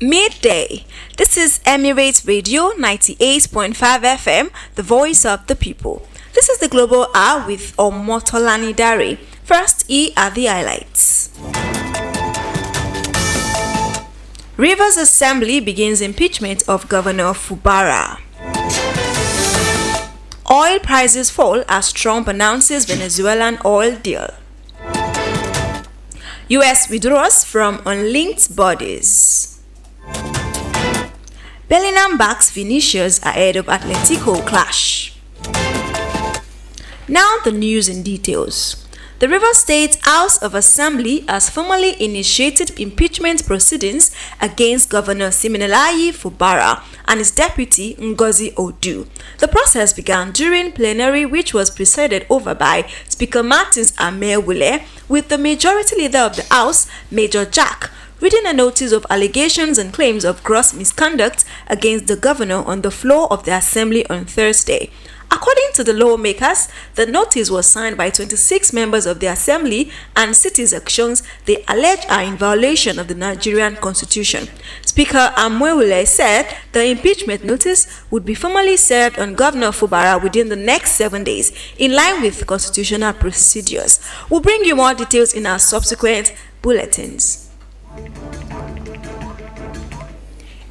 Midday. This is Emirate Radio 98.5 FM, the voice of the people. This is the Global Hour with Omotolani Dari. First, here are the highlights. Rivers Assembly begins impeachment of Governor Fubara. Oil prices fall as Trump announces Venezuelan oil deal. US withdraws from unlinked bodies. Bellingham backs Vinicius ahead of Atletico clash. Now the news in details. The Rivers State House of Assembly has formally initiated impeachment proceedings against Governor Siminalayi Fubara and his deputy Ngozi Odu. The process began during plenary, which was presided over by Speaker Martins Amewule, with the majority leader of the House, Major Jack, reading a notice of allegations and claims of gross misconduct against the governor on the floor of the assembly on Thursday. According to the lawmakers, the notice was signed by 26 members of the assembly and cities actions they allege are in violation of the Nigerian constitution. Speaker Amwewule said the impeachment notice would be formally served on Governor Fubara within the next 7 days, in line with constitutional procedures. We'll bring you more details in our subsequent bulletins.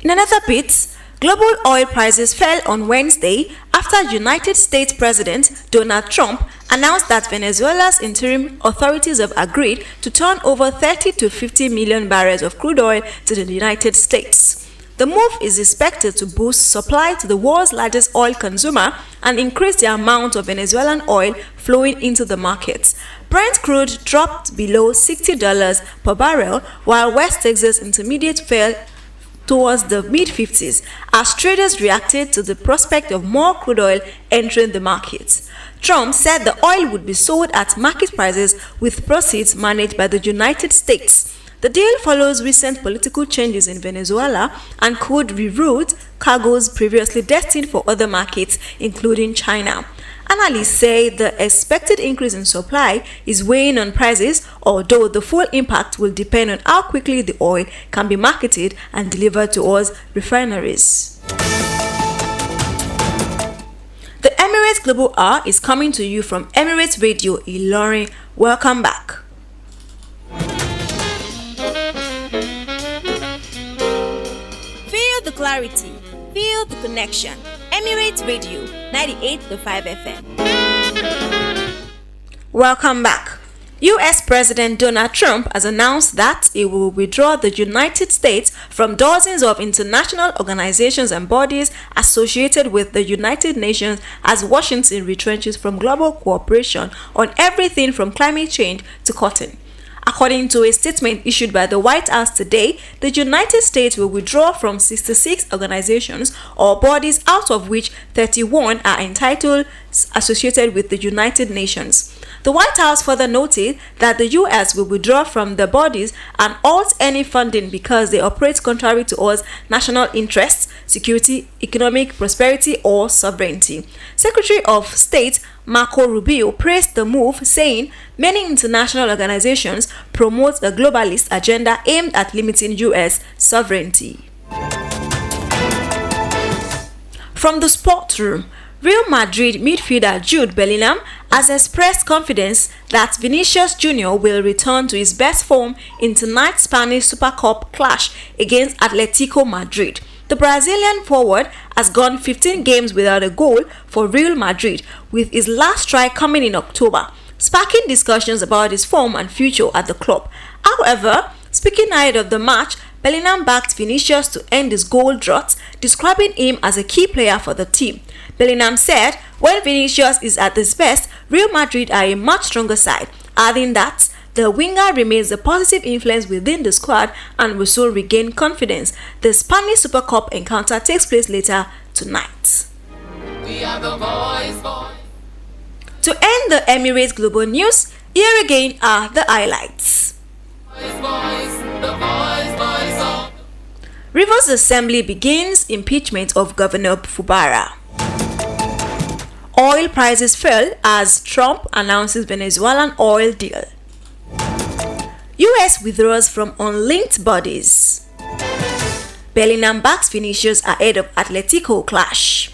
In another bit, global oil prices fell on Wednesday after United States President Donald Trump announced that Venezuela's interim authorities have agreed to turn over 30 to 50 million barrels of crude oil to the United States. The move is expected to boost supply to the world's largest oil consumer and increase the amount of Venezuelan oil flowing into the market. Brent crude dropped below $60 per barrel, while West Texas Intermediate fell towards the mid-50s as traders reacted to the prospect of more crude oil entering the market. Trump said the oil would be sold at market prices with proceeds managed by the United States. The deal follows recent political changes in Venezuela and could reroute cargoes previously destined for other markets, including China. Analysts say the expected increase in supply is weighing on prices, although the full impact will depend on how quickly the oil can be marketed and delivered to us refineries. The Emirate Global Hour is coming to you from Emirate Radio Ilorin. Welcome back. Feel the clarity, feel the connection. Emirate Radio 98.5 FM. Welcome back. US President Donald Trump has announced that he will withdraw the United States from dozens of international organizations and bodies associated with the United Nations as Washington retrenches from global cooperation on everything from climate change to cotton. According to a statement issued by the White House today, the United States will withdraw from 66 organizations or bodies, out of which 31 are entitled associated with the United Nations. The White House further noted that the U.S. will withdraw from the bodies and halt any funding because they operate contrary to us national interests, security, economic prosperity, or sovereignty. Secretary of State Marco Rubio praised the move, saying many international organizations promote a globalist agenda aimed at limiting U.S. sovereignty. From the sports room, Real Madrid midfielder Jude Bellingham has expressed confidence that Vinicius Jr. will return to his best form in tonight's Spanish Super Cup clash against Atletico Madrid. The Brazilian forward has gone 15 games without a goal for Real Madrid, with his last strike coming in October, sparking discussions about his form and future at the club. However, speaking ahead of the match, Bellingham backed Vinicius to end his goal drought, describing him as a key player for the team. Bellingham said, when Vinicius is at his best, Real Madrid are a much stronger side, adding that the winger remains a positive influence within the squad and will soon regain confidence. The Spanish Super Cup encounter takes place later tonight. We are the voice. To end the Emirates Global News, here again are the highlights. Rivers Assembly begins impeachment of Governor Fubara. Oil prices fell as Trump announces Venezuelan oil deal. US withdraws from unlinked bodies. Bellingham backs Vinicius ahead of Atletico clash.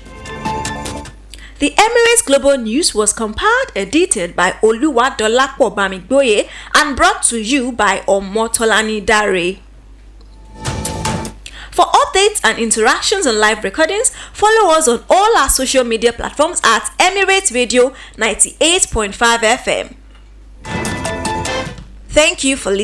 The Emirates Global News was compiled and edited by Oluwadolapo Bamigboye and brought to you by Omotolani Dare. For updates and interactions and live recordings, follow us on all our social media platforms at Emirate Radio 98.5 FM. Thank you for listening.